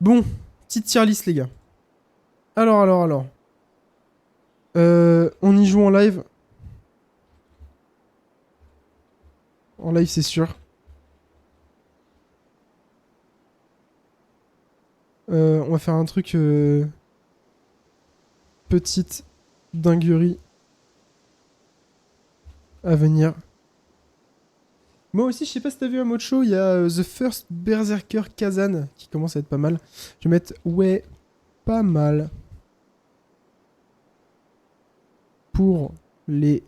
Bon, petite tier list, les gars. Alors. On y joue en live. En live, c'est sûr. On va faire un truc... petite dinguerie à venir. Moi aussi, je sais pas si t'as vu un mode show, il y a The First Berserker Kazan qui commence à être pas mal. Je vais mettre ouais, pas mal. Pour les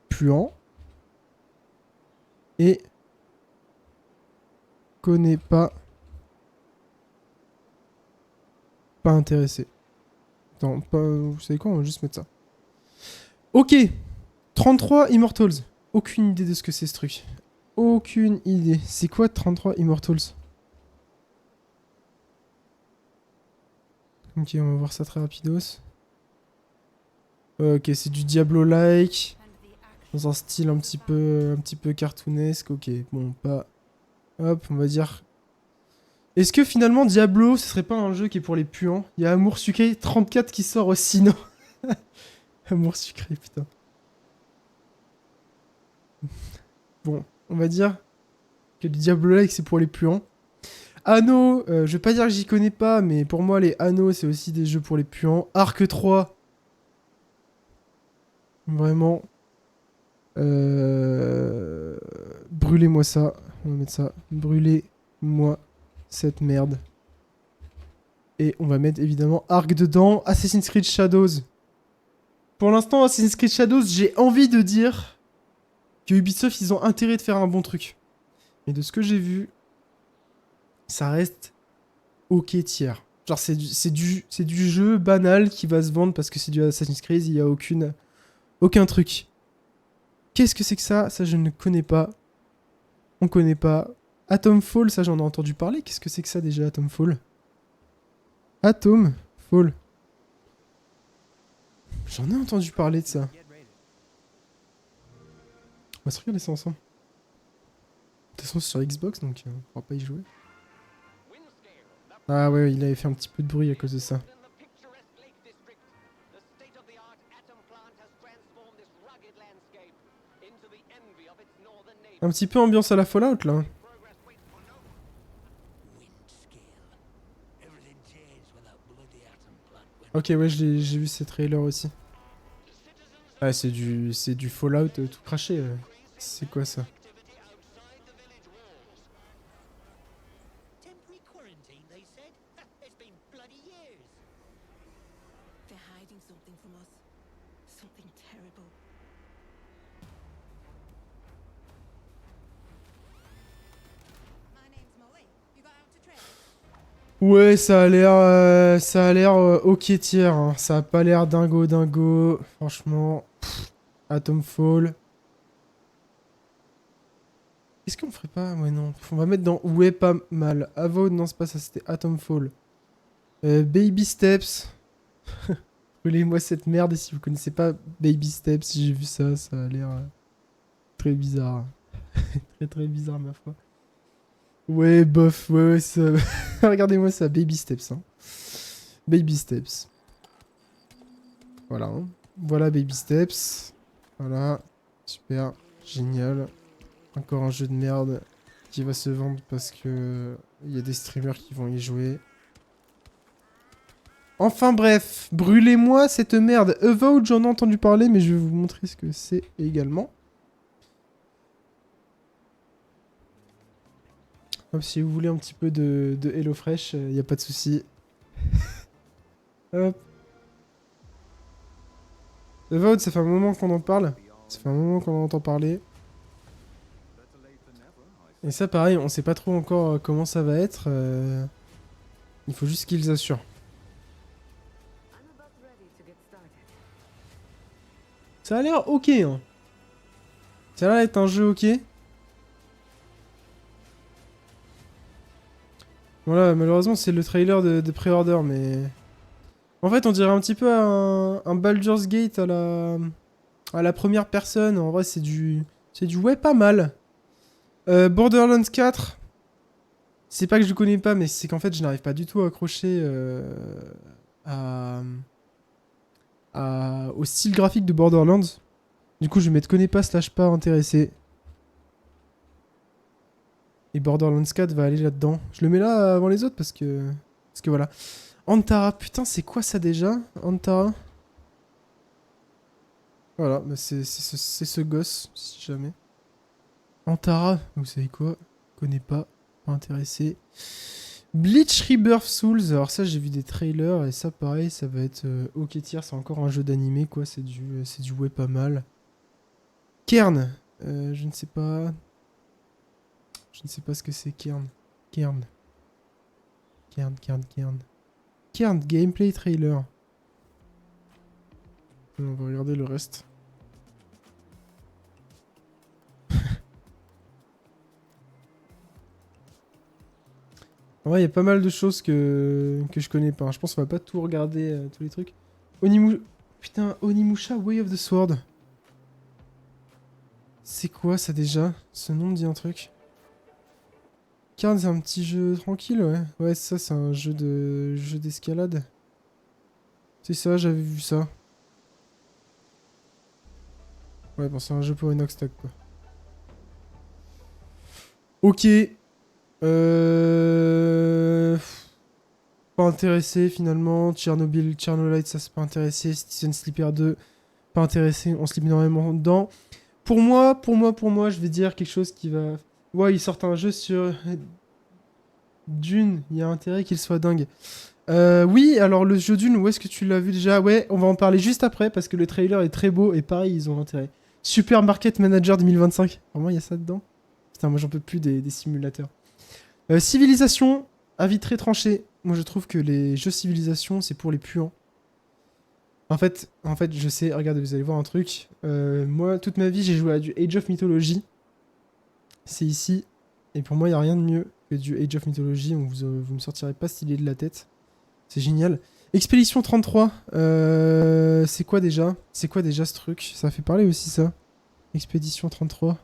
puants. Et connais pas. Pas intéressé. Attends, pas, vous savez quoi, on va juste mettre ça. Ok. 33 Immortals. Aucune idée de ce que c'est ce truc. Aucune idée. C'est quoi 33 Immortals? Ok, on va voir ça très rapidos. Ok, c'est du Diablo-like. Dans un style un petit peu cartoonesque. Ok, bon, pas... Hop, on va dire... Est-ce que finalement Diablo, ce serait pas un jeu qui est pour les puants? Il y a Amour Sucré 34 qui sort aussi, non? Amour Sucré, putain. Bon, on va dire que le Diablo-like, c'est pour les puants. Anno, je vais pas dire que j'y connais pas, mais pour moi, les Anno, c'est aussi des jeux pour les puants. Arc 3. Vraiment. Brûlez-moi ça. On va mettre ça. Brûlez-moi cette merde. Et on va mettre évidemment Arc dedans. Assassin's Creed Shadows. Pour l'instant, Assassin's Creed Shadows, j'ai envie de dire que Ubisoft, ils ont intérêt de faire un bon truc. Mais de ce que j'ai vu, ça reste ok tiers. Genre, c'est du jeu banal qui va se vendre parce que c'est du Assassin's Creed, il n'y a aucun truc. Qu'est-ce que c'est que ça? Ça, je ne connais pas. On connaît pas. Atomfall, ça, j'en ai entendu parler. Qu'est-ce que c'est que ça déjà, Atomfall? Atomfall. J'en ai entendu parler de ça. On va se regarder ça ensemble. De toute façon, c'est sur Xbox, donc on pourra pas y jouer. Ah ouais, il avait fait un petit peu de bruit à cause de ça. Un petit peu ambiance à la Fallout, là. Ok, ouais, j'ai vu ces trailers aussi. Ah, c'est du Fallout tout craché. C'est quoi ça? Ouais, ça a l'air ok tiers. Hein. Ça a pas l'air dingo. Franchement, Atomfall. Est-ce qu'on ferait pas? Ouais, non. On va mettre dans ouais, pas mal. Avowed, non, c'est pas ça, c'était Atomfall. Baby Steps. Brûlez-moi cette merde. Et si vous connaissez pas Baby Steps, j'ai vu ça, ça a l'air très bizarre. Très bizarre, ma foi. Ouais, bof, ouais, ça... Regardez-moi ça, Baby Steps. Hein. Baby Steps. Voilà. Hein. Voilà, Baby Steps. Voilà. Super. Génial. Encore un jeu de merde qui va se vendre parce que il y a des streamers qui vont y jouer. Enfin bref, brûlez-moi cette merde. Avowed, j'en ai entendu parler, mais je vais vous montrer ce que c'est également. Hop, si vous voulez un petit peu de HelloFresh, il n'y a pas de souci. Hop. Avowed, ça fait un moment qu'on en parle. Ça fait un moment qu'on en entend parler. Et ça, pareil, on sait pas trop encore comment ça va être. Il faut juste qu'ils assurent. Ça a l'air ok, hein. Ça a l'air d'être un jeu ok. Voilà, malheureusement, c'est le trailer de pré-order, mais... En fait, on dirait un petit peu un Baldur's Gate à la première personne. En vrai, c'est du ouais, pas mal. Borderlands 4. C'est pas que je le connais pas, mais c'est qu'en fait, je n'arrive pas du tout à accrocher à, au style graphique de Borderlands. Du coup, je vais mettre connais pas slash pas intéressé. Et Borderlands 4 va aller là-dedans. Je le mets là avant les autres parce que voilà. Antara, putain, c'est quoi ça déjà? Antara. Voilà, bah c'est ce gosse, si jamais. Antara, vous savez quoi? Connais pas, pas intéressé. Bleach Rebirth Souls, alors ça j'ai vu des trailers et ça pareil, ça va être ok tier, c'est encore un jeu d'animé quoi, c'est du ouais pas mal. Kern, je ne sais pas. Je ne sais pas ce que c'est Kern. Kern. Kern, gameplay trailer. On va regarder le reste. En vrai, il y a pas mal de choses que je connais pas. Je pense qu'on va pas tout regarder, tous les trucs. Putain, Onimusha Way of the Sword. C'est quoi ça déjà? Ce nom me dit un truc. Kern, c'est un petit jeu tranquille, ouais. Ouais, ça, c'est un jeu d'escalade. C'est ça, j'avais vu ça. Ouais, bon, c'est un jeu pour Inox Tag, quoi. Ok. Euh... Pas intéressé, finalement. Chernolite, ça, c'est pas intéressé. Citizen Sleeper 2, pas intéressé. On slip énormément dedans. Pour moi, je vais dire quelque chose qui va... Ouais, ils sortent un jeu sur Dune. Il y a intérêt qu'il soit dingue. Oui, alors le jeu Dune, où est-ce que tu l'as vu déjà? Ouais, on va en parler juste après parce que le trailer est très beau et pareil, ils ont intérêt. Super Market Manager 2025. Vraiment, il y a ça dedans? Putain, moi j'en peux plus des simulateurs. Civilisation, avis très tranché. Moi je trouve que les jeux civilisation, c'est pour les puants. En fait, je sais, regardez, vous allez voir un truc. Moi, toute ma vie, j'ai joué à du Age of Mythology. C'est ici. Et pour moi, il n'y a rien de mieux que du Age of Mythology. Donc vous me sortirez pas cette idée de la tête. C'est génial. Expédition 33. C'est quoi déjà? C'est quoi déjà ce truc? Ça fait parler aussi ça. Expédition 33.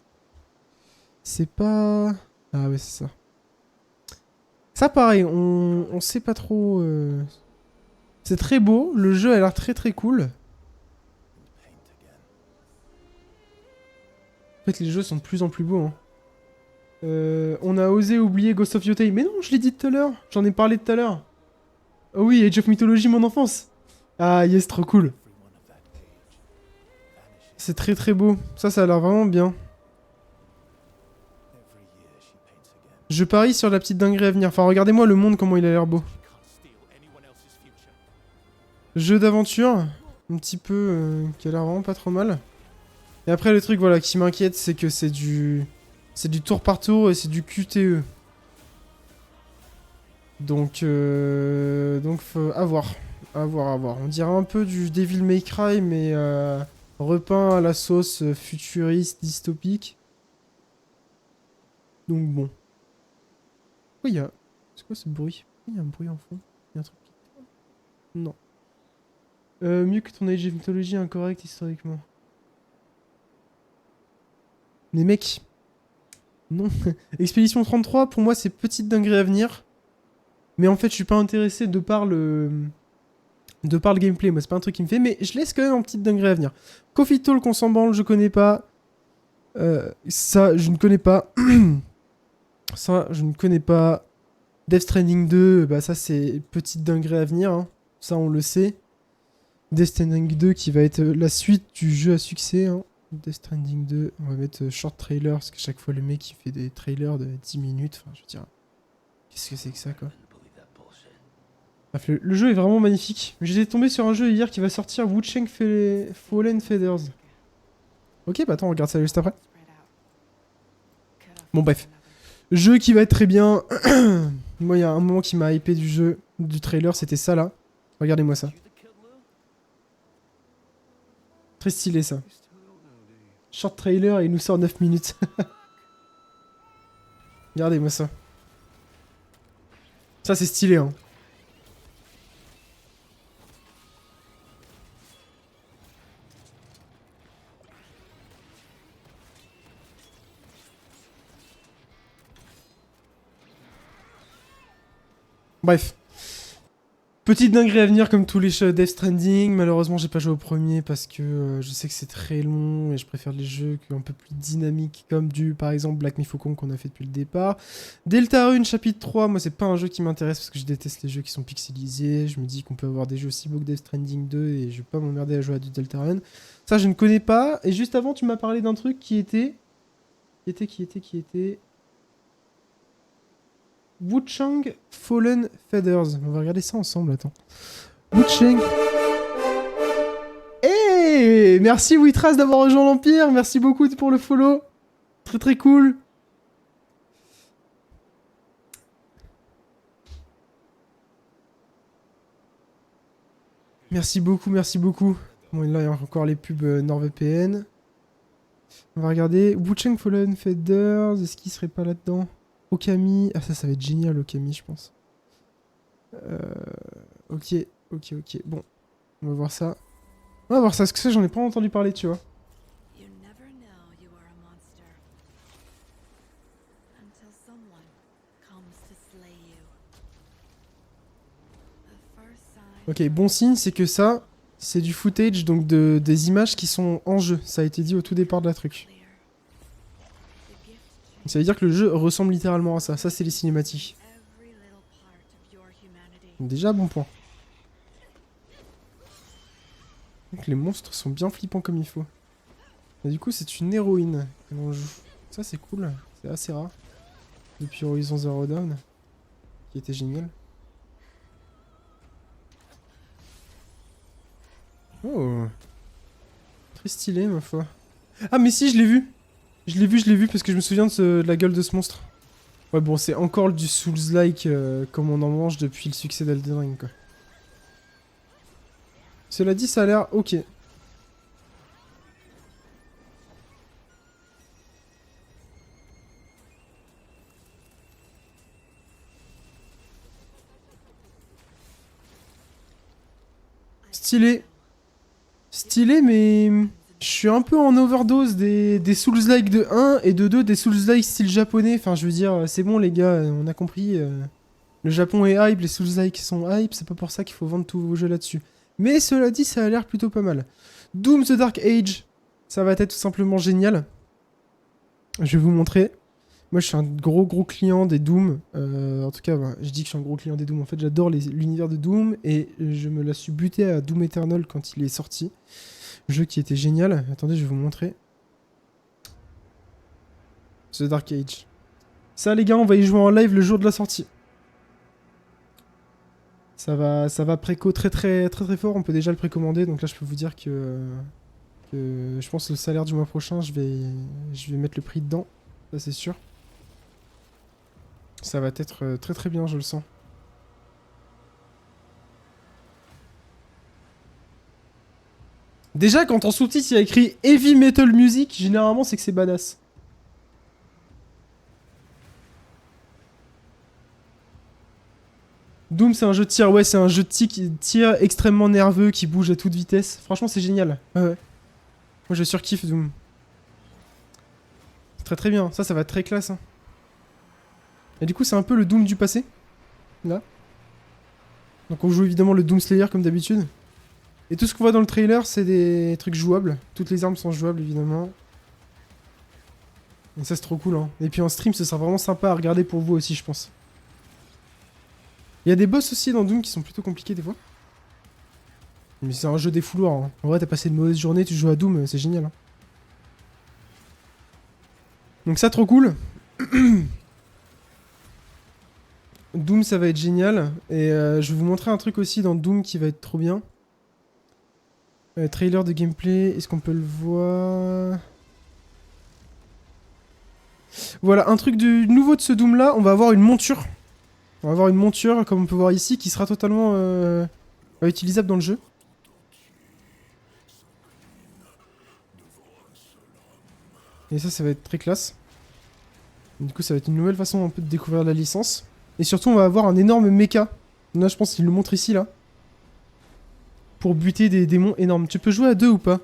C'est pas... Ah ouais, c'est ça. Ça pareil, on sait pas trop... C'est très beau, le jeu a l'air très très cool. En fait, les jeux sont de plus en plus beaux. Hein. On a osé oublier Ghost of Yotei. Mais non, je l'ai dit tout à l'heure. J'en ai parlé tout à l'heure. Oh oui, Age of Mythology, mon enfance. Ah yes, trop cool. C'est très très beau. Ça a l'air vraiment bien. Je parie sur la petite dinguerie à venir. Enfin, regardez-moi le monde, comment il a l'air beau. Jeu d'aventure, un petit peu, qui a l'air vraiment pas trop mal. Et après, le truc, voilà, qui m'inquiète, c'est que c'est du... C'est du tour par tour et c'est du QTE. Donc, faut... à voir. À voir, à voir. On dirait un peu du Devil May Cry, mais repeint à la sauce futuriste, dystopique. Donc bon. Oui, il y a... C'est quoi ce bruit? Il y a un bruit en fond. Il y a un truc qui tourne. Non. Mieux que ton Age of Mythology incorrect historiquement. Mais mec... Non. Expédition 33, pour moi, c'est petite dinguerie à venir. Mais en fait, je suis pas intéressé de par le... De par le gameplay, moi c'est pas un truc qui me fait, mais je laisse quand même en petite dinguerie à venir. Coffee Talk, on s'en branle, je connais pas. Ça, je ne connais pas. Ça, je ne connais pas. Death Stranding 2, bah ça c'est petite dinguerie à venir, hein. Ça on le sait. Death Stranding 2 qui va être la suite du jeu à succès. Hein. Death Stranding 2, on va mettre short trailer, parce qu'à chaque fois le mec il fait des trailers de 10 minutes, enfin je veux dire, qu'est-ce que c'est que ça quoi. Bref, le jeu est vraiment magnifique. J'étais tombé sur un jeu hier qui va sortir, Wucheng Fallen Feathers. Ok, bah attends, on regarde ça juste après. Bon bref. Jeu qui va être très bien. Moi, il y a un moment qui m'a hypé du jeu, du trailer, c'était ça là. Regardez-moi ça. Très stylé ça. Short trailer et il nous sort 9 minutes. Regardez-moi ça. Ça c'est stylé hein. Bref. Petite dinguerie à venir comme tous les jeux Death Stranding. Malheureusement, j'ai pas joué au premier parce que je sais que c'est très long et je préfère les jeux un peu plus dynamiques comme par exemple Black Myth Wukong qu'on a fait depuis le départ. Deltarune chapitre 3, moi c'est pas un jeu qui m'intéresse parce que je déteste les jeux qui sont pixelisés. Je me dis qu'on peut avoir des jeux aussi beaux que Death Stranding 2 et je vais pas m'emmerder à jouer à du Deltarune. Ça je ne connais pas. Et juste avant, tu m'as parlé d'un truc qui était... Wuchang Fallen Feathers. On va regarder ça ensemble, attends. Wuchang... Hey, merci Witras d'avoir rejoint l'Empire. Merci beaucoup pour le follow. Très très cool. Merci beaucoup, merci beaucoup. Bon, là, il y a encore les pubs NordVPN. On va regarder. Wuchang Fallen Feathers. Est-ce qu'il serait pas là-dedans? Okami. Ah, ça va être génial, Okami, je pense. Ok. Bon, on va voir ça. On va voir ça, parce que ça, j'en ai pas entendu parler, tu vois. Ok, bon signe, c'est que ça, c'est du footage, donc des images qui sont en jeu. Ça a été dit au tout départ de la truc. Ça veut dire que le jeu ressemble littéralement à ça. Ça, c'est les cinématiques. Déjà, bon point. Donc les monstres sont bien flippants comme il faut. Et du coup, c'est une héroïne que l'on joue. Ça, c'est cool. C'est assez rare. Depuis Horizon Zero Dawn. Qui était génial. Oh. Très stylé, ma foi. Ah, mais si, je l'ai vu. Je l'ai vu parce que je me souviens de la gueule de ce monstre. Ouais, bon, c'est encore du Souls-like comme on en mange depuis le succès d'Elden Ring, quoi. Cela dit, ça a l'air ok. Stylé. Stylé, mais... Je suis un peu en overdose des Souls-like de 1 et de 2 des Souls-like style japonais. Enfin, je veux dire, c'est bon les gars, on a compris. Le Japon est hype, les Souls-like sont hype, c'est pas pour ça qu'il faut vendre tous vos jeux là-dessus. Mais cela dit, ça a l'air plutôt pas mal. Doom The Dark Age, ça va être tout simplement génial. Je vais vous montrer. Moi, je suis un gros client des Doom. En tout cas, bah, je dis que je suis un gros client des Doom. En fait, j'adore l'univers de Doom et je me la suis buté à Doom Eternal quand il est sorti. Jeu qui était génial. Attendez, je vais vous montrer. The Dark Age. Ça, les gars, on va y jouer en live le jour de la sortie. Ça va préco très fort. On peut déjà le précommander. Donc là, je peux vous dire que je pense que le salaire du mois prochain, je vais mettre le prix dedans. Ça, c'est sûr. Ça va être très bien, je le sens. Déjà, quand en sous-titre il y a écrit Heavy Metal Music, généralement c'est que c'est badass. Doom, c'est un jeu de tir, ouais, c'est un jeu de tir extrêmement nerveux qui bouge à toute vitesse. Franchement, c'est génial. Ouais. Moi, je surkiffe Doom. C'est très bien. Ça va être très classe. Hein. Et du coup, c'est un peu le Doom du passé. Là. Donc, on joue évidemment le Doom Slayer comme d'habitude. Et tout ce qu'on voit dans le trailer, c'est des trucs jouables. Toutes les armes sont jouables, évidemment. Et ça, c'est trop cool. Hein. Et puis en stream, ce sera vraiment sympa à regarder pour vous aussi, je pense. Il y a des boss aussi dans Doom qui sont plutôt compliqués des fois. Mais c'est un jeu des fouloirs. Hein. En vrai, t'as passé une mauvaise journée, tu joues à Doom, c'est génial. Hein. Donc ça, trop cool. Doom, ça va être génial. Et je vais vous montrer un truc aussi dans Doom qui va être trop bien. Trailer de gameplay, est-ce qu'on peut le voir? Voilà, un truc du nouveau de ce Doom là, on va avoir une monture. On va avoir une monture, comme on peut voir ici, qui sera totalement utilisable dans le jeu. Et ça va être très classe. Du coup, ça va être une nouvelle façon un peu de découvrir la licence. Et surtout, on va avoir un énorme mecha. Là, je pense qu'il le montre ici, là. Pour buter des démons énormes. Tu peux jouer à deux ou pas?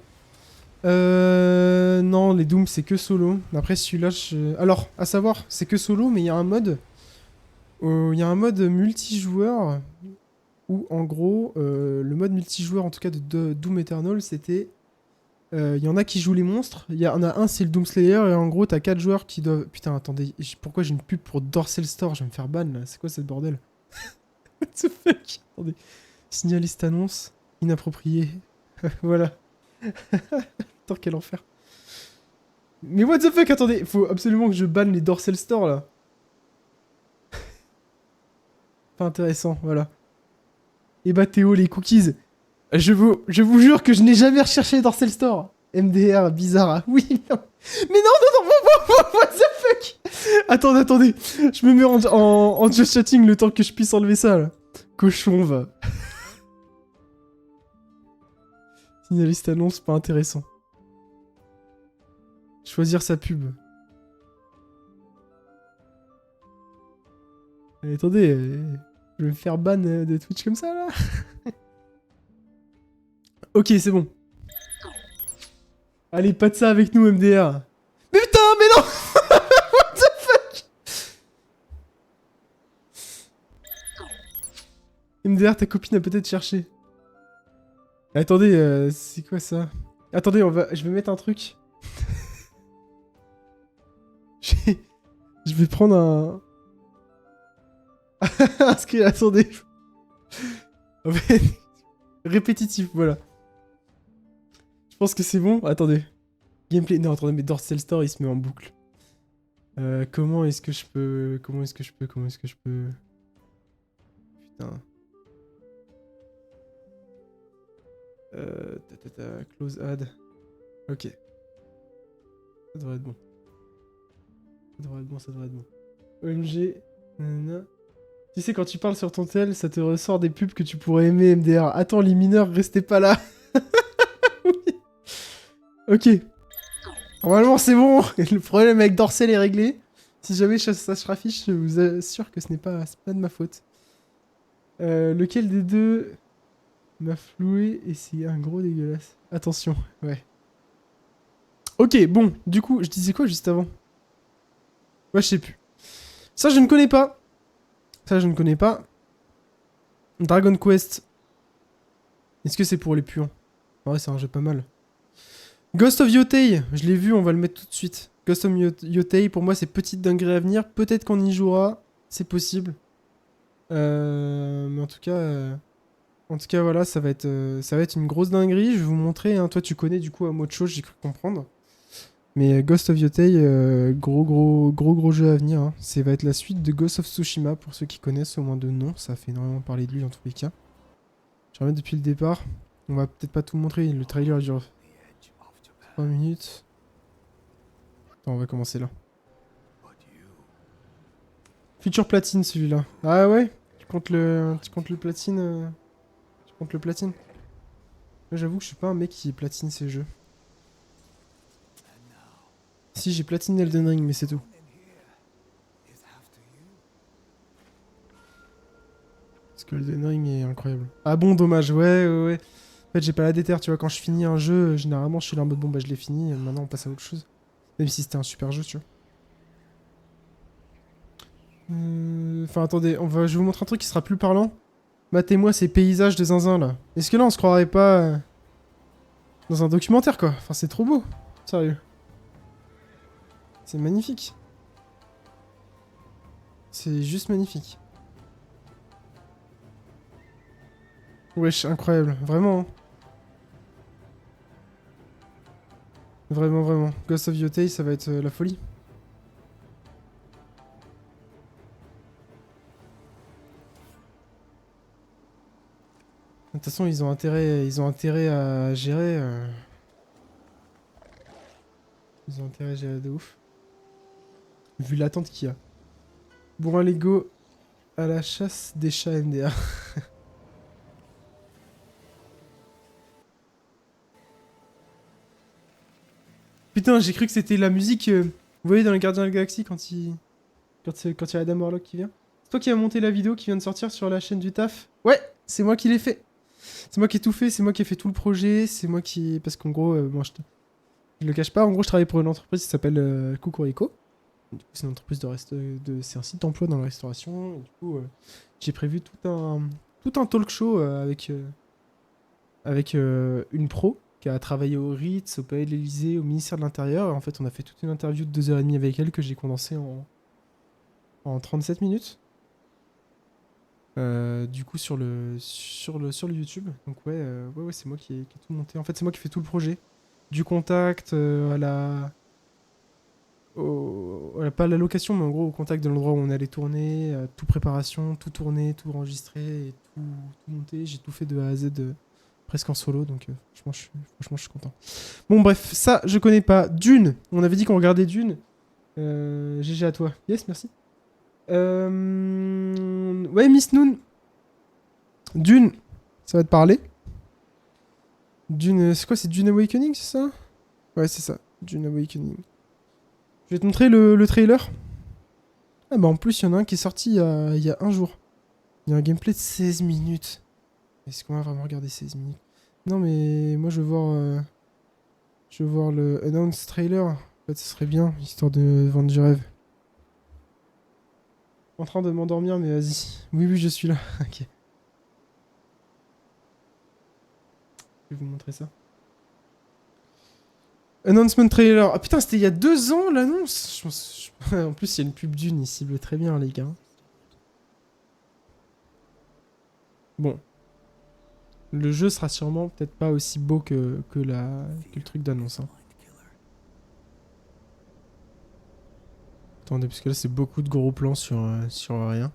Non, les Doom, c'est que solo. Après, celui-là, alors, à savoir, c'est que solo, mais il y a un mode Il y a un mode multijoueur où, en gros, le mode multijoueur, en tout cas de Doom Eternal, c'était... Il y en a qui jouent les monstres. Il y en a un, c'est le Doom Slayer, et en gros, t'as 4 joueurs qui doivent... Putain, attendez, pourquoi j'ai une pub pour Dorsal Store? Je vais me faire ban, là. C'est quoi cette bordel? What the fuck? Attendez. Signaler cette annonce. Inappropriée. Voilà. Putain, quel enfer. Mais what the fuck, attendez. Faut absolument que je banne les Dorsal Store, là. Pas intéressant, voilà. Et bah Théo, les cookies. Je vous jure que je n'ai jamais recherché Dorsal Store. MDR, bizarre. Oui, non. Mais non, what the fuck? Attendez. Je me mets en just chatting le temps que je puisse enlever ça, là. Cochon, va. Signaler cette annonce, pas intéressant. Choisir sa pub. Attendez, je vais me faire ban de Twitch comme ça, là. Ok, c'est bon. Allez, pas de ça avec nous, MDR. Mais putain, mais non. What the fuck? MDR, ta copine a peut-être cherché. Attendez, c'est quoi ça? Attendez, je vais mettre un truc. Je vais prendre un... Attendez. En fait, répétitif, voilà. Je pense que c'est bon. Attendez. Gameplay. Non, attendez, mais Dorsal Store, il se met en boucle. Comment est-ce que je peux... Comment est-ce que je peux... Putain. Close ad. Ok. Ça devrait être bon. Ça devrait être bon. OMG. Nanana. Tu sais, quand tu parles sur ton tel, ça te ressort des pubs que tu pourrais aimer, MDR. Attends, les mineurs, restez pas là. Oui. Ok. Normalement, c'est bon. Le problème avec Dorsal est réglé. Si jamais ça se raffiche, je vous assure que ce n'est pas de ma faute. Lequel des deux m'a floué et c'est un gros dégueulasse. Attention, ouais. Ok, bon, du coup, je disais quoi juste avant? Ouais, je sais plus. Ça, je ne connais pas. Dragon Quest. Est-ce que c'est pour les puants? Ouais, c'est un jeu pas mal. Ghost of Yotei, je l'ai vu, on va le mettre tout de suite. Ghost of Yotei, pour moi, c'est petite dinguerie à venir. Peut-être qu'on y jouera, c'est possible. Mais en tout cas, voilà, ça va être une grosse dinguerie. Je vais vous montrer. Hein. Toi, tu connais du coup à mot de chose, j'ai cru comprendre. Mais Ghost of Yotei, gros jeu à venir. Hein. Ça va être la suite de Ghost of Tsushima pour ceux qui connaissent au moins de nom. Ça fait énormément parler de lui dans tous les cas. Je reviens depuis le départ. On va peut-être pas tout montrer. Le trailer dure 3 minutes. Attends, on va commencer là. Future platine celui-là. Ah ouais? Tu comptes le platine Tu comptes le platine? Moi, j'avoue que je suis pas un mec qui platine ces jeux. Si, j'ai platiné Elden Ring, mais c'est tout. Parce que Elden Ring est incroyable. Ah bon, dommage, ouais. En fait, j'ai pas la déter, tu vois, quand je finis un jeu, généralement, je suis là en mode, bon, bah, je l'ai fini, maintenant, on passe à autre chose. Même si c'était un super jeu, tu vois. Enfin, attendez, je vais vous montrer un truc qui sera plus parlant. Matez-moi ces paysages de zinzin, là. Est-ce que là, on se croirait pas dans un documentaire, quoi? Enfin, c'est trop beau. Sérieux. C'est magnifique. C'est juste magnifique. Wesh, incroyable. Vraiment. Hein. Vraiment. Ghost of Yotei, ça va être la folie. De toute façon, ils ont intérêt à gérer. Ils ont intérêt à gérer de ouf. Vu l'attente qu'il y a. Bon, allez, go à la chasse des chats MDA. Putain, j'ai cru que c'était la musique. Vous voyez dans les Gardiens de la Galaxie quand il y a Adam Warlock qui vient. C'est toi qui as monté la vidéo qui vient de sortir sur la chaîne du taf? Ouais, c'est moi qui l'ai fait. C'est moi qui ai tout fait, c'est moi qui ai fait tout le projet, c'est moi qui... Parce qu'en gros, bon, je le cache pas, en gros je travaille pour une entreprise qui s'appelle Cocorico. Du coup, c'est une entreprise c'est un site d'emploi dans la restauration. Et du coup, j'ai prévu tout un talk show avec une pro qui a travaillé au Ritz, au Palais de l'Élysée, au ministère de l'Intérieur. Et en fait, on a fait toute une interview de 2h30 avec elle que j'ai condensée en 37 minutes. Du coup, sur le YouTube. Donc, ouais, c'est moi qui ai tout monté. En fait, c'est moi qui fais tout le projet. Du contact pas à la location, mais en gros au contact de l'endroit où on allait tourner, tout préparation, tout tourner, tout enregistrer et tout monter. J'ai tout fait de A à Z presque en solo, donc franchement, je suis content. Bon, bref, ça, je connais pas. Dune, on avait dit qu'on regardait Dune. GG à toi. Yes, merci. Ouais, Miss Noon. Dune, ça va te parler. Dune, c'est quoi? C'est Dune Awakening, c'est ça? Ouais, c'est ça. Dune Awakening. Je vais te montrer le trailer. Ah bah en plus, il y en a un qui est sorti il y a un jour. Il y a un gameplay de 16 minutes. Est-ce qu'on va vraiment regarder 16 minutes? Non mais moi je veux voir le announce trailer. En fait, ce serait bien, histoire de vendre du rêve. En train de m'endormir, mais vas-y. Oui, je suis là. Ok. Je vais vous montrer ça. Announcement trailer. Ah putain, c'était il y a 2 ans l'annonce. En plus, il y a une pub d'une, il cible très bien, les gars. Bon. Le jeu sera sûrement peut-être pas aussi beau que le truc d'annonce. Hein. Attendez, parce que là, c'est beaucoup de gros plans sur rien.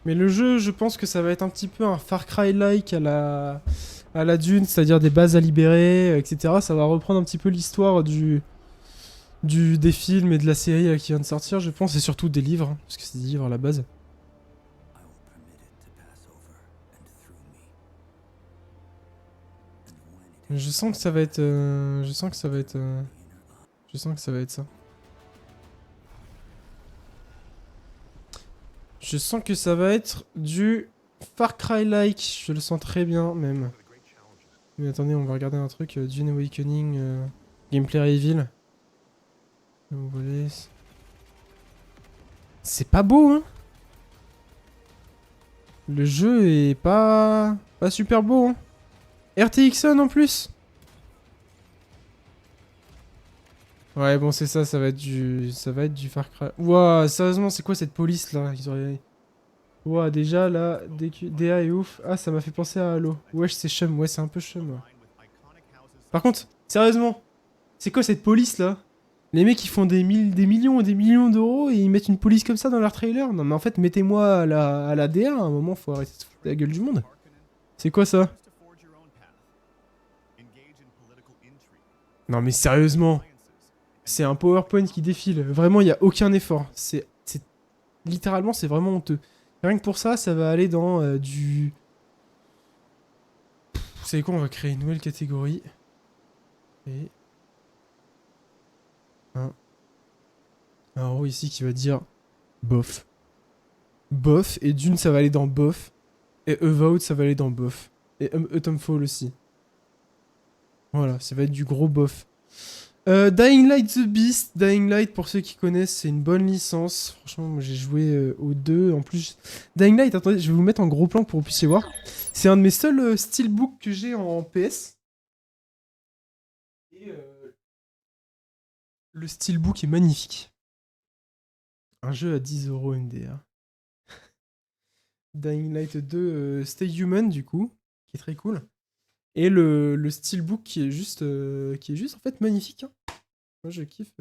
Mais le jeu, je pense que ça va être un petit peu un Far Cry-like à la Dune, c'est-à-dire des bases à libérer, etc. Ça va reprendre un petit peu l'histoire des films et de la série qui vient de sortir, je pense, et surtout des livres, hein, parce que c'est des livres à la base. Je sens que ça va être... je sens que ça va être... je sens que ça va être ça. Je sens que ça va être du Far Cry-like. Je le sens très bien, même. Mais attendez, on va regarder un truc. Dune Awakening, gameplay reveal. Vous voyez... C'est pas beau, hein. Le jeu est pas super beau, hein. RTX-on en plus. Ouais, bon, c'est ça, ça va être du Far Cry. Ouah, sérieusement, c'est quoi cette police là? Ouah, déjà là, DA est ouf. Ah, ça m'a fait penser à Halo. Wesh, c'est chum, ouais, c'est un peu chum. Ouais. Par contre, sérieusement, c'est quoi cette police là? Les mecs ils font des millions et des millions d'euros et ils mettent une police comme ça dans leur trailer? Non, mais en fait, mettez-moi à la DA, à un moment, faut arrêter de se foutre de la gueule du monde. C'est quoi ça? Non, mais sérieusement. C'est un PowerPoint qui défile. Vraiment, il n'y a aucun effort. Littéralement, c'est vraiment honteux. Rien que pour ça, ça va aller dans du... Vous savez quoi, on va créer une nouvelle catégorie. Et... un row ici qui va dire... bof. Bof. Et Dune, ça va aller dans bof. Et Avowed, ça va aller dans bof. Et Autumnfall aussi. Voilà, ça va être du gros bof. Dying Light The Beast. Dying Light, pour ceux qui connaissent, c'est une bonne licence. Franchement, moi j'ai joué aux deux. En plus, Dying Light, attendez, je vais vous mettre en gros plan pour que vous puissiez voir. C'est un de mes seuls steelbooks que j'ai en PS. Et le steelbook est magnifique. Un jeu à 10€ MDR. Dying Light 2 Stay Human, du coup, qui est très cool. Et le steelbook qui est juste en fait magnifique. Hein. Moi je kiffe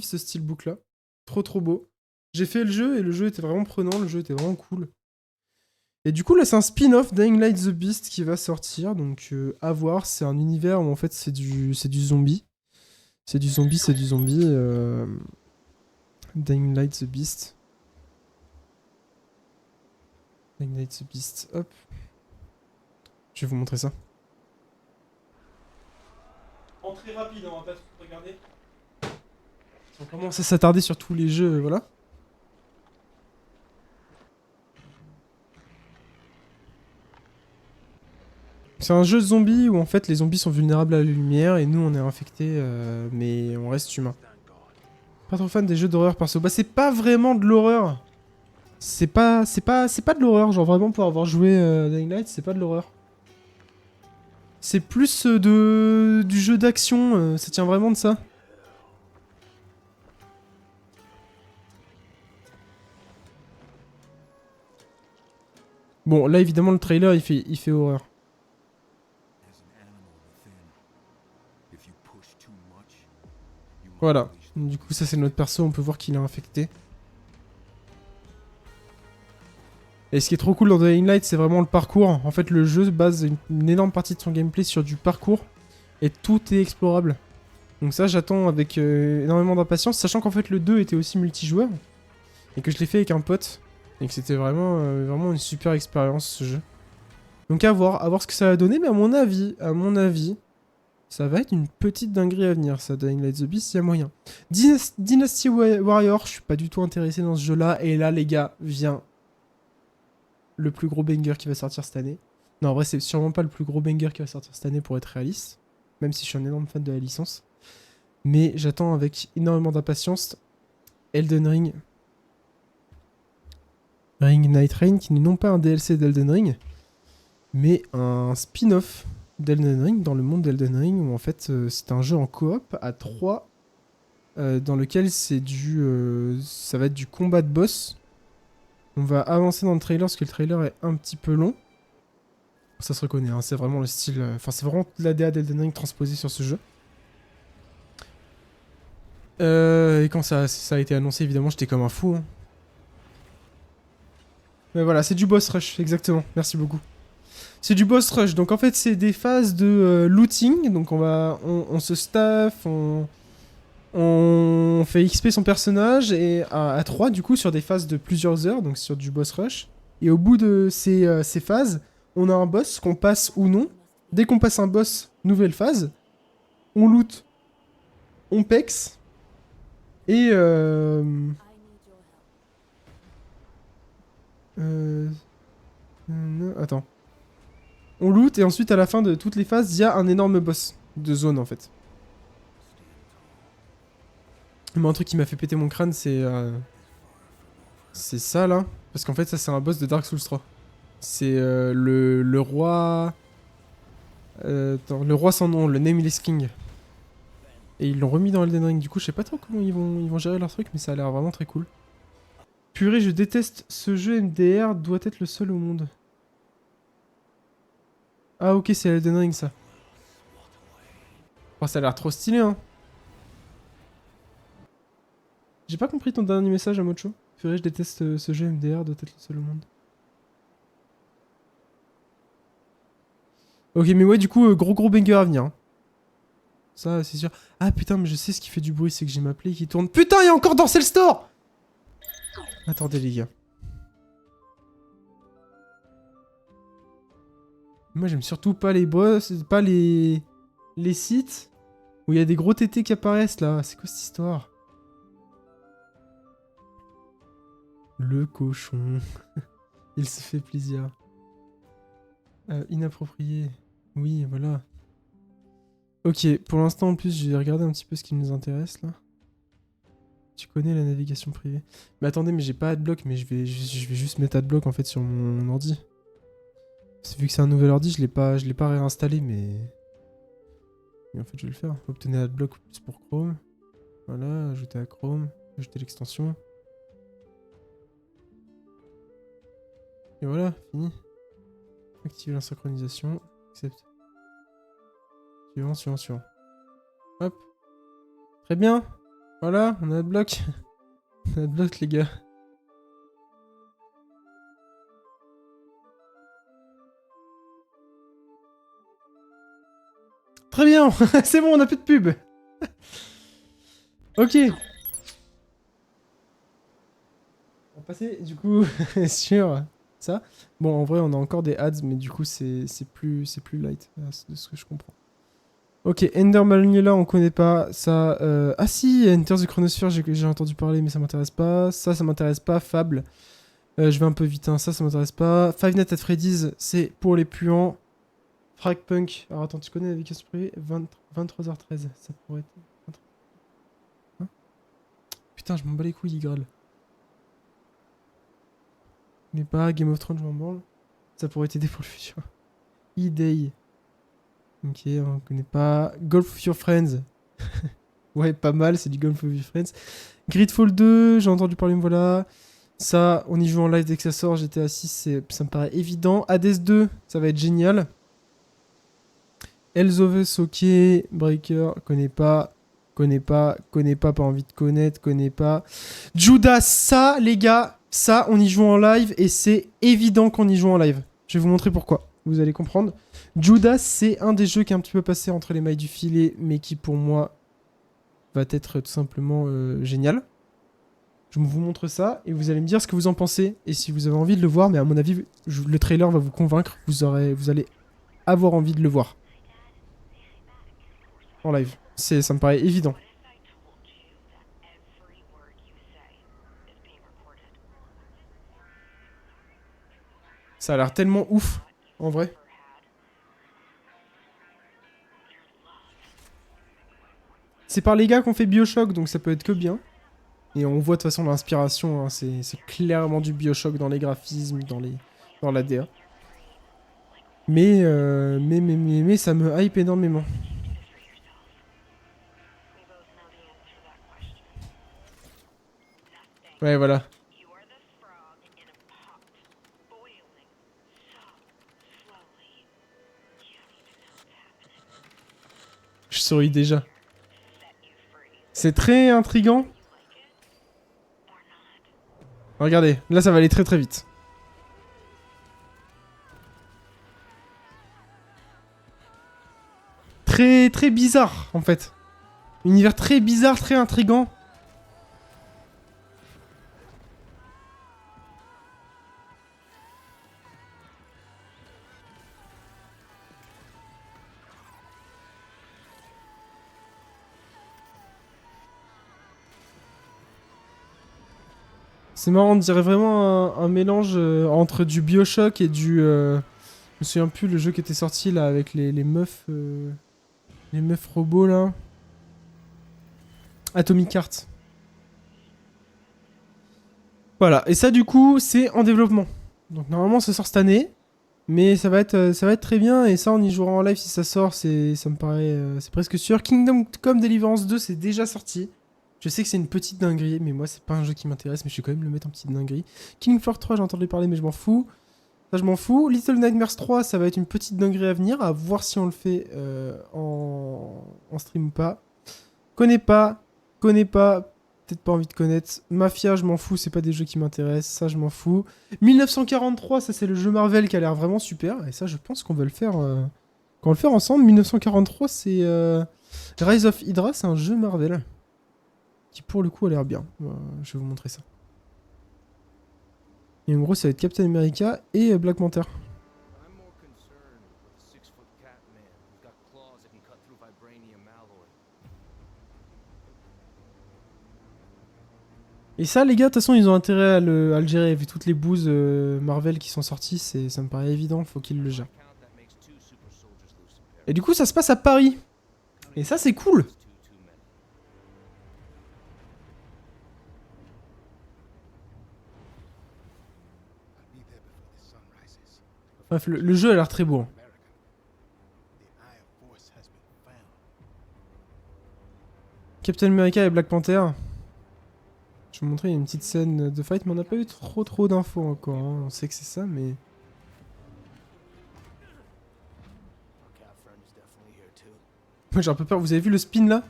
ce steelbook là. Trop beau. J'ai fait le jeu et le jeu était vraiment prenant, le jeu était vraiment cool. Et du coup là c'est un spin-off Dying Light The Beast qui va sortir, donc à voir, c'est un univers où en fait c'est du zombie. C'est du zombie. Dying Light The Beast. Dying Light The Beast, hop. Je vais vous montrer ça. Entrée rapide, on va pas tout regarder. On commence à s'attarder sur tous les jeux, voilà. C'est un jeu de zombies où en fait les zombies sont vulnérables à la lumière et nous on est infectés mais on reste humain. Pas trop fan des jeux d'horreur perso. Bah c'est pas vraiment de l'horreur. C'est pas de l'horreur, genre vraiment pour avoir joué Dying Light, c'est pas de l'horreur. C'est plus du jeu d'action, ça tient vraiment de ça. Bon, là évidemment le trailer il fait horreur. Voilà. Du coup ça c'est notre perso, on peut voir qu'il est infecté. Et ce qui est trop cool dans Dying Light, c'est vraiment le parcours. En fait, le jeu base une énorme partie de son gameplay sur du parcours. Et tout est explorable. Donc ça, j'attends avec énormément d'impatience, sachant qu'en fait, le 2 était aussi multijoueur. Et que je l'ai fait avec un pote. Et que c'était vraiment, vraiment une super expérience, ce jeu. Donc à voir ce que ça va donner. Mais à mon avis, ça va être une petite dinguerie à venir, ça, Dying Light The Beast, il y a moyen. Dynasty Warrior, je suis pas du tout intéressé dans ce jeu-là. Et là, les gars, vient le plus gros banger qui va sortir cette année. Non, en vrai, c'est sûrement pas le plus gros banger qui va sortir cette année pour être réaliste. Même si je suis un énorme fan de la licence. Mais j'attends avec énormément d'impatience Elden Ring. Ring Night Rain, qui n'est non pas un DLC d'Elden Ring, mais un spin-off d'Elden Ring dans le monde d'Elden Ring, où en fait c'est un jeu en coop à 3, dans lequel c'est ça va être du combat de boss. On va avancer dans le trailer parce que le trailer est un petit peu long. Ça se reconnaît, hein, c'est vraiment le style... Enfin, c'est vraiment l'ADA d'Elden Ring transposé sur ce jeu. Et quand ça a été annoncé, évidemment, j'étais comme un fou. Hein. Mais voilà, c'est du boss rush, exactement. Merci beaucoup. C'est du boss rush, donc en fait, c'est des phases de looting. Donc on se staff, on fait XP son personnage, et à 3, du coup, sur des phases de plusieurs heures, donc sur du boss rush. Et au bout de ces phases, on a un boss qu'on passe ou non. Dès qu'on passe un boss, nouvelle phase. On loot, on pex. Et attends. On loot et ensuite à la fin de toutes les phases, il y a un énorme boss de zone en fait. Mais un truc qui m'a fait péter mon crâne, c'est ça là. Parce qu'en fait, ça c'est un boss de Dark Souls 3. C'est le roi... attends, le roi sans nom, le Nameless King. Et ils l'ont remis dans Elden Ring. Du coup, je sais pas trop comment ils vont gérer leur truc, mais ça a l'air vraiment très cool. Purée, je déteste ce jeu MDR, doit être le seul au monde. Ah ok, c'est Elden Ring ça. Oh, ça a l'air trop stylé hein. J'ai pas compris ton dernier message à Mocho. Purée, je déteste ce jeu MDR, doit être le seul au monde. Ok, mais ouais, du coup, gros banger à venir. Hein. Ça, c'est sûr. Ah putain, mais je sais ce qui fait du bruit, c'est que j'ai ma play qui tourne. Putain, il y a encore Dancel Store! Attendez, les gars. Moi, j'aime surtout pas les boss, pas les sites où il y a des gros tétés qui apparaissent là. C'est quoi cette histoire? Le cochon. Il se fait plaisir. Inapproprié. Oui, voilà. Ok, pour l'instant, en plus, j'ai regardé un petit peu ce qui nous intéresse là. Tu connais la navigation privée. Mais attendez, mais j'ai pas Adblock, mais je vais juste mettre Adblock en fait sur mon ordi. Vu que c'est un nouvel ordi, je l'ai pas réinstallé, mais en fait je vais le faire. Obtenez Adblock plus pour Chrome. Voilà, ajouter à Chrome, ajouter l'extension. Et voilà, fini. Activer la synchronisation. Accepte. Suivant. Hop. Très bien. Voilà, on a Adblock. On a Adblock les gars. Très bien. C'est bon, on a plus de pub. Ok. On va passer du coup sur ça. Bon, en vrai, on a encore des ads, mais du coup, c'est plus light, de ce que je comprends. Ok, Ender Maluniela, on connaît pas. Ça, ah si, Enter the Chronosphere, j'ai entendu parler, mais ça m'intéresse pas. Ça m'intéresse pas. Fable, je vais un peu vite, hein. Ça m'intéresse pas. Five Nights at Freddy's, c'est pour les puants. Frag Punk. Alors attends, tu connais Navigation privée 23h13. Ça pourrait être... Hein, putain, je m'en bats les couilles, Igral. Mais pas Game of Thrones, je m'en branle. Ça pourrait t'aider pour le futur. E-Day. Ok, on connaît pas. Golf with Your Friends. Ouais, pas mal, c'est du Golf with Your Friends. Gridfall 2, j'ai entendu parler, me voilà. Ça, on y joue en live dès que ça sort. GTA 6, ça me paraît évident. Hades 2, ça va être génial. Hells of Us, ok. Breaker, connais pas. Pas envie de connaître, connais pas. Judas, ça, les gars, ça, on y joue en live et c'est évident qu'on y joue en live. Je vais vous montrer pourquoi. Vous allez comprendre. Judas, c'est un des jeux qui est un petit peu passé entre les mailles du filet, mais qui pour moi va être tout simplement génial. Je vous montre ça et vous allez me dire ce que vous en pensez et si vous avez envie de le voir, mais à mon avis, le trailer va vous convaincre. Vous allez avoir envie de le voir en live. Ça me paraît évident. Ça a l'air tellement ouf, en vrai. C'est par les gars qu'on fait Bioshock, donc ça peut être que bien. Et on voit de toute façon l'inspiration, hein, c'est clairement du Bioshock dans les graphismes, dans la DA. Mais ça me hype énormément. Ouais, voilà. Je souris déjà. C'est très intriguant. Regardez, là ça va aller très très vite. Très très bizarre en fait. Univers très bizarre, très intriguant. C'est marrant, on dirait vraiment un mélange entre du Bioshock et du... Je me souviens plus le jeu qui était sorti là avec les meufs... les meufs robots là. Atomic Heart. Voilà, et ça du coup c'est en développement. Donc normalement ça sort cette année. Mais ça va être très bien et ça on y jouera en live si ça sort, ça me paraît c'est presque sûr. Kingdom Come Deliverance 2 c'est déjà sorti. Je sais que c'est une petite dinguerie, mais moi c'est pas un jeu qui m'intéresse, mais je vais quand même le mettre en petite dinguerie. Killing Floor 3 j'ai entendu parler mais je m'en fous. Ça je m'en fous. Little Nightmares 3 ça va être une petite dinguerie à venir, à voir si on le fait en stream ou pas. Connais pas, peut-être pas envie de connaître. Mafia, je m'en fous, c'est pas des jeux qui m'intéressent, ça je m'en fous. 1943, ça c'est le jeu Marvel qui a l'air vraiment super, et ça je pense qu'on va le faire, qu'on va le faire ensemble. 1943, c'est Rise of Hydra, c'est un jeu Marvel qui pour le coup a l'air bien. Je vais vous montrer ça. Et en gros, ça va être Captain America et Black Panther. Et ça, les gars, de toute façon, ils ont intérêt à le gérer. Vu toutes les bouses Marvel qui sont sorties, ça me paraît évident, faut qu'ils le gèrent. Et du coup, ça se passe à Paris. Et ça, c'est cool. Bref, le jeu a l'air très beau. Captain America et Black Panther. Je vais vous montrer une petite scène de fight, mais on n'a pas eu trop d'infos encore. Hein. On sait que c'est ça, mais... Moi j'ai un peu peur. Vous avez vu le spin là?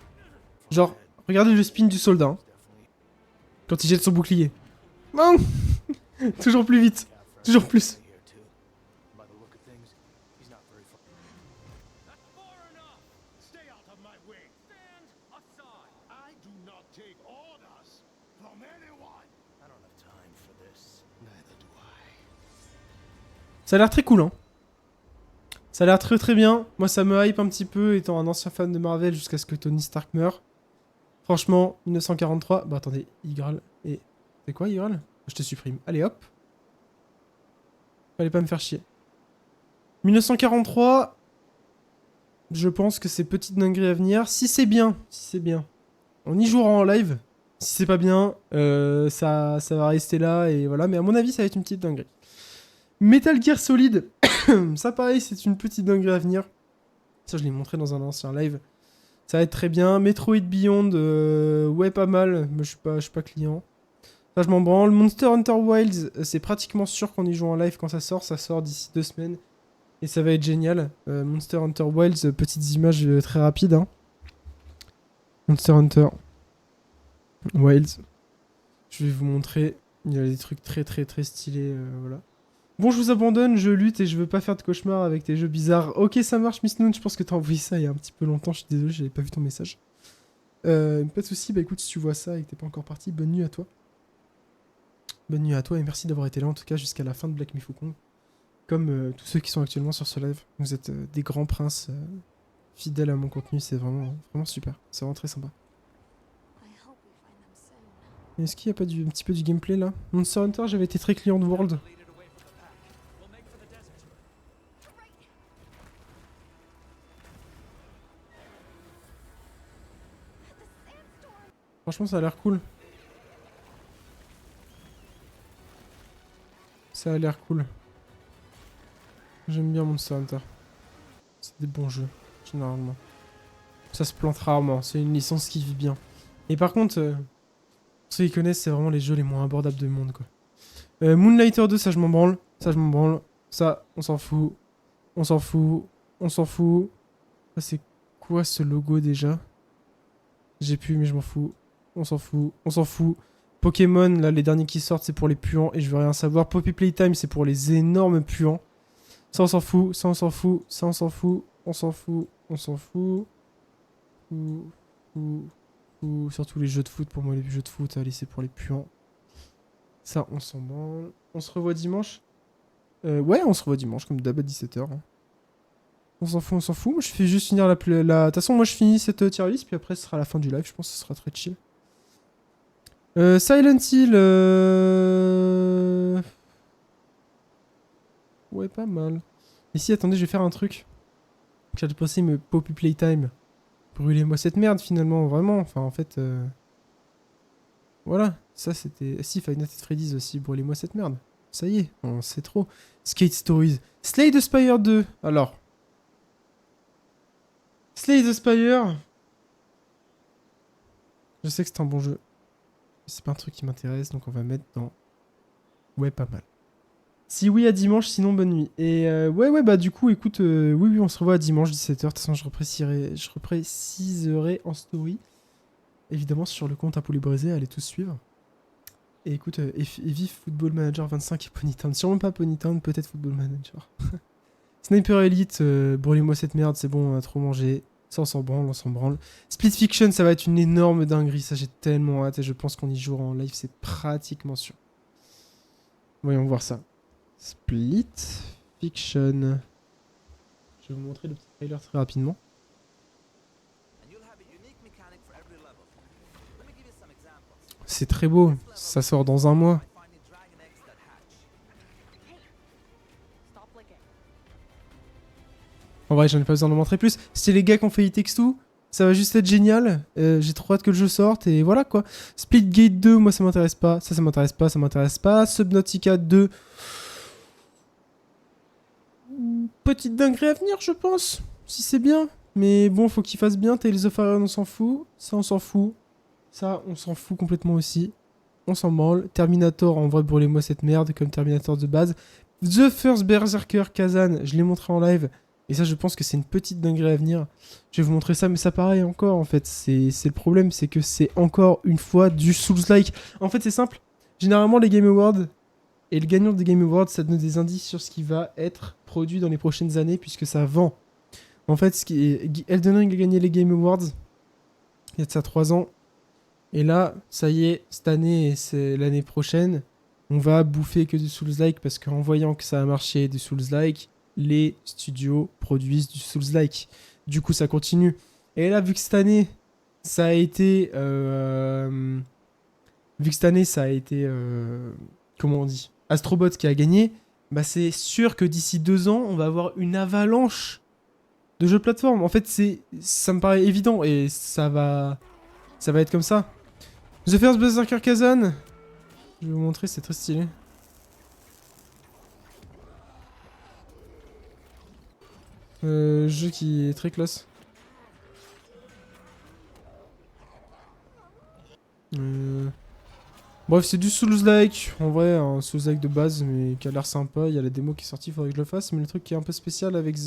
Genre, regardez le spin du soldat. Hein. Quand il jette son bouclier. Non. Toujours plus vite. Toujours plus. Ça a l'air très cool, hein. Ça a l'air très bien. Moi, ça me hype un petit peu, étant un ancien fan de Marvel jusqu'à ce que Tony Stark meure. Franchement, 1943... Bah attendez, Igral et... C'est quoi, Igral? Je te supprime. Allez, hop. Fallait pas me faire chier. 1943... Je pense que c'est petite dinguerie à venir. Si c'est bien, on y jouera en live. Si c'est pas bien, ça va rester là et voilà. Mais à mon avis, ça va être une petite dinguerie. Metal Gear Solid, ça pareil, c'est une petite dinguerie à venir. Ça, je l'ai montré dans un ancien live. Ça va être très bien. Metroid Beyond, ouais, pas mal. Mais je suis pas client. Ça, je m'en branle. Monster Hunter Wilds, c'est pratiquement sûr qu'on y joue en live quand ça sort. Ça sort d'ici 2 semaines. Et ça va être génial. Monster Hunter Wilds, petites images très rapides. Hein. Monster Hunter Wilds. Je vais vous montrer. Il y a des trucs très très très stylés. Voilà. Bon, je vous abandonne, je lutte et je veux pas faire de cauchemar avec tes jeux bizarres. Ok, ça marche, Miss Noon. Je pense que t'as envoyé ça il y a un petit peu longtemps. Je suis désolé, j'avais pas vu ton message. Pas de soucis. Bah écoute, si tu vois ça et que t'es pas encore parti, bonne nuit à toi. Bonne nuit à toi et merci d'avoir été là en tout cas jusqu'à la fin de Black Myth Wukong. Comme tous ceux qui sont actuellement sur ce live. Vous êtes des grands princes fidèles à mon contenu, c'est vraiment, vraiment super. C'est vraiment très sympa. Est-ce qu'il n'y a pas un petit peu du gameplay là? Monster Hunter, j'avais été très client de World. Franchement, ça a l'air cool. Ça a l'air cool. J'aime bien Monster Hunter. C'est des bons jeux, généralement. Ça se plante rarement, c'est une licence qui vit bien. Et par contre, ceux qui connaissent, c'est vraiment les jeux les moins abordables du monde, quoi. Moonlighter 2, ça je m'en branle. Ça je m'en branle. Ça, on s'en fout. On s'en fout. On s'en fout. Ça, c'est quoi ce logo déjà? J'ai pu, mais je m'en fous. On s'en fout. On s'en fout. Pokémon, là, les derniers qui sortent, c'est pour les puants et je veux rien savoir. Poppy Playtime, c'est pour les énormes puants. Ça, on s'en fout. Ça, on s'en fout. Ça, on s'en fout. On s'en fout. On s'en fout. Ou surtout les jeux de foot. Pour moi, les jeux de foot, allez, c'est pour les puants. Ça, on s'en branle. On se revoit dimanche. Ouais, on se revoit dimanche, comme d'hab à 17h. Hein. On s'en fout, on s'en fout. Moi, je fais juste finir la... De toute façon, moi, je finis cette tier list, puis après, ce sera la fin du live. Je pense que ce sera très chill. Silent Hill... Ouais, pas mal. Ici, attendez, je vais faire un truc. J'allais passer me Poppy Playtime. Brûlez-moi cette merde, finalement, vraiment. Enfin, en fait... Voilà, ça c'était... Si, Five Nights at Freddy's aussi, brûlez-moi cette merde. Ça y est, on sait trop. Skate Stories. Slay the Spire 2. Alors. Slay the Spire. Je sais que c'est un bon jeu. C'est pas un truc qui m'intéresse, donc on va mettre dans... Ouais, pas mal. Si oui, à dimanche, sinon bonne nuit. Et ouais, bah du coup, écoute, oui, on se revoit à dimanche, 17h. De toute façon, je repréciserai en story. Évidemment, sur le compte à poulet brisé, allez tous suivre. Et écoute, et vive Football Manager 25 et Ponytown. Sûrement pas Ponytown, peut-être Football Manager. Sniper Elite, brûlez-moi cette merde, c'est bon, on a trop mangé. Ça, on s'en branle, on s'en branle. Split Fiction, ça va être une énorme dinguerie, ça j'ai tellement hâte et je pense qu'on y jouera en live, c'est pratiquement sûr. Voyons voir ça. Split Fiction. Je vais vous montrer le petit trailer très rapidement. C'est très beau, ça sort dans un mois. En vrai, j'en ai pas besoin de montrer plus. C'est les gars qui ont fait It Takes Two. Ça va juste être génial. J'ai trop hâte que le jeu sorte et voilà quoi. Splitgate 2, moi ça m'intéresse pas. Ça m'intéresse pas, ça m'intéresse pas. Subnautica 2. Petite dinguerie à venir, je pense. Si c'est bien. Mais bon, faut qu'il fasse bien. Tales of Iron, on s'en fout. Ça, on s'en fout. Ça, on s'en fout complètement aussi. On s'en branle. Terminator, en vrai, brûlez-moi cette merde comme Terminator de base. The First Berserker Kazan, je l'ai montré en live. Et ça, je pense que c'est une petite dinguerie à venir. Je vais vous montrer ça, mais ça pareil encore, en fait. C'est le problème, c'est que c'est encore une fois du Souls-like. En fait, c'est simple. Généralement, les Game Awards et le gagnant des Game Awards, ça donne des indices sur ce qui va être produit dans les prochaines années, puisque ça vend. En fait, Elden Ring a gagné les Game Awards il y a de ça 3 ans. Et là, ça y est, cette année et c'est l'année prochaine, on va bouffer que du Souls-like, parce qu'en voyant que ça a marché du Souls-like, les studios produisent du Souls-like. Du coup, ça continue. Et là, vu que cette année, ça a été... comment on dit, Astrobot qui a gagné, bah c'est sûr que d'ici 2 ans, on va avoir une avalanche de jeux de plateforme. En fait, ça me paraît évident et ça va être comme ça. The First Berserker Kazan. Je vais vous montrer, c'est très stylé. Jeu qui est très classe. Bref, c'est du Souls-like. En vrai, un Souls-like de base, mais qui a l'air sympa. Il y a la démo qui est sortie, il faudrait que je le fasse. Mais le truc qui est un peu spécial avec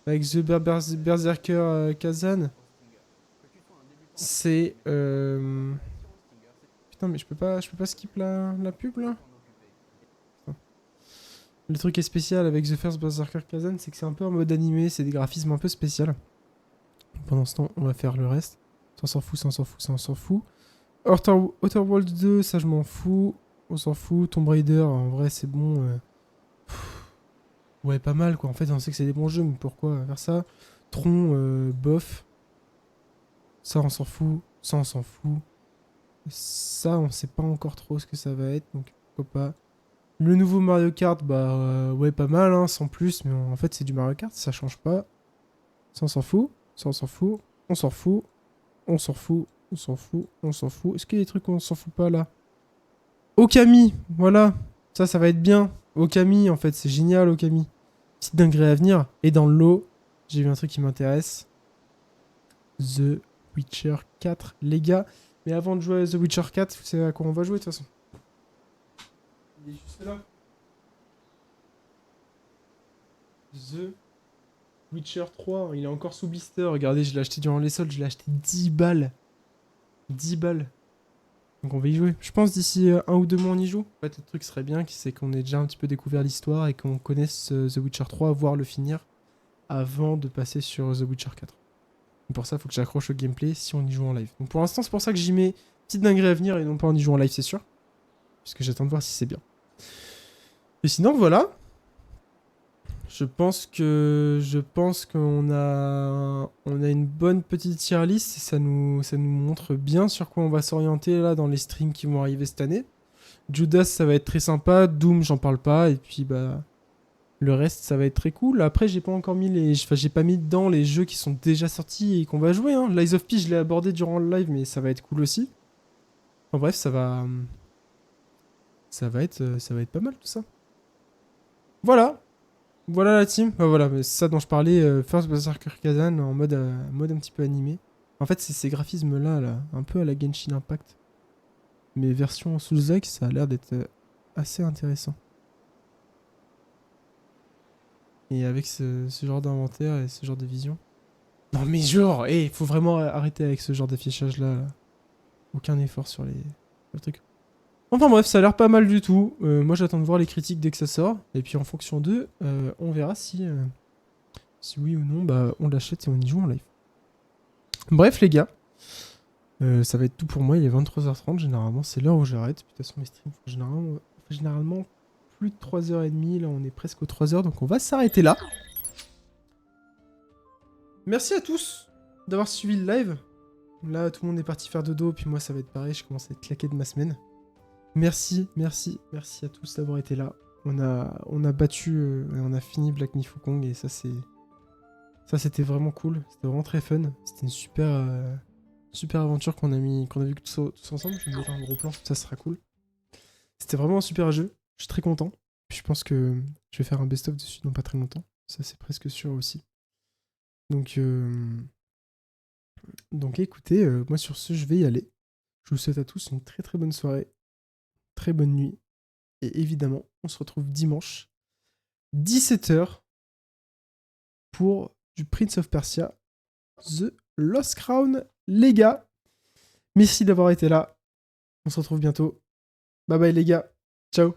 Berserker Kazan, c'est... Putain, mais je peux pas skip la pub, là? Le truc qui est spécial avec The First Berserker Kazan, c'est que c'est un peu en mode animé, c'est des graphismes un peu spéciaux. Pendant ce temps, on va faire le reste. Ça, on s'en fout, ça, on s'en fout, ça, on s'en fout. Outer World 2, ça, je m'en fous. On s'en fout. Tomb Raider, en vrai, c'est bon. Ouais, pas mal, quoi. En fait, on sait que c'est des bons jeux, mais pourquoi faire ça? Tron, bof. Ça, on s'en fout. Ça, on s'en fout. Ça, on sait pas encore trop ce que ça va être, donc pourquoi pas. Le nouveau Mario Kart, bah ouais, pas mal, hein, sans plus, mais en fait, c'est du Mario Kart, ça change pas. Ça, on s'en fout. Ça, on s'en fout. On s'en fout. On s'en fout. On s'en fout. On s'en fout. Est-ce qu'il y a des trucs qu'on s'en fout pas, là? Okami, voilà. Ça va être bien. Okami, en fait, c'est génial, Okami. Petite dinguerie à venir. Et dans le lot, j'ai vu un truc qui m'intéresse. The Witcher 4, les gars. Mais avant de jouer à The Witcher 4, vous savez à quoi on va jouer, de toute façon. Il est juste là. The Witcher 3, il est encore sous blister. Regardez, je l'ai acheté durant les soldes, je l'ai acheté 10 balles. 10 balles. Donc on va y jouer. Je pense d'ici 1 ou 2 mois on y joue. En fait, le truc serait bien, c'est qu'on ait déjà un petit peu découvert l'histoire et qu'on connaisse The Witcher 3, voire le finir, avant de passer sur The Witcher 4. Donc pour ça, il faut que j'accroche au gameplay si on y joue en live. Donc pour l'instant, c'est pour ça que j'y mets petite dinguerie à venir et non pas en y jouant en live, c'est sûr. Puisque j'attends de voir si c'est bien. Et sinon, voilà. Je pense qu'on a une bonne petite tier list et ça nous montre bien sur quoi on va s'orienter là dans les streams qui vont arriver cette année. Judas, ça va être très sympa. Doom, j'en parle pas. Et puis bah le reste, ça va être très cool. Après, j'ai pas encore mis j'ai pas mis dedans les jeux qui sont déjà sortis et qu'on va jouer. Hein. Lies of P, je l'ai abordé durant le live, mais ça va être cool aussi. En bref, ça va être pas mal tout ça. Voilà. Voilà la team. Bah voilà, mais c'est ça dont je parlais. First Berserker Kazan en mode un petit peu animé. En fait, c'est ces graphismes-là, là, un peu à la Genshin Impact. Mais version Souls-like, ça a l'air d'être assez intéressant. Et avec ce genre d'inventaire et ce genre de vision. Non mais genre, il faut vraiment arrêter avec ce genre d'affichage-là. Là. Aucun effort sur le truc. Enfin bref, ça a l'air pas mal du tout. Moi j'attends de voir les critiques dès que ça sort. Et puis en fonction d'eux, on verra si oui ou non, bah on l'achète et on y joue en live. Bref les gars, ça va être tout pour moi. Il est 23h30, généralement c'est l'heure où j'arrête. De toute façon mes streams font généralement plus de 3h30. Là on est presque aux 3h, donc on va s'arrêter là. Merci à tous d'avoir suivi le live. Là tout le monde est parti faire dodo, puis moi ça va être pareil, je commence à être claqué de ma semaine. Merci à tous d'avoir été là. On a battu, on a fini Black Myth Wukong et ça c'était vraiment cool. C'était vraiment très fun. C'était une super aventure qu'on a vu tous ensemble. Je vais me mettre un gros plan, ça sera cool. C'était vraiment un super jeu. Je suis très content. Puis je pense que je vais faire un best-of dessus dans pas très longtemps. Ça c'est presque sûr aussi. Donc écoutez, moi sur ce je vais y aller. Je vous souhaite à tous une très très bonne soirée. Très bonne nuit. Et évidemment, on se retrouve dimanche, 17h, pour du Prince of Persia, The Lost Crown, les gars. Merci d'avoir été là. On se retrouve bientôt. Bye bye les gars. Ciao.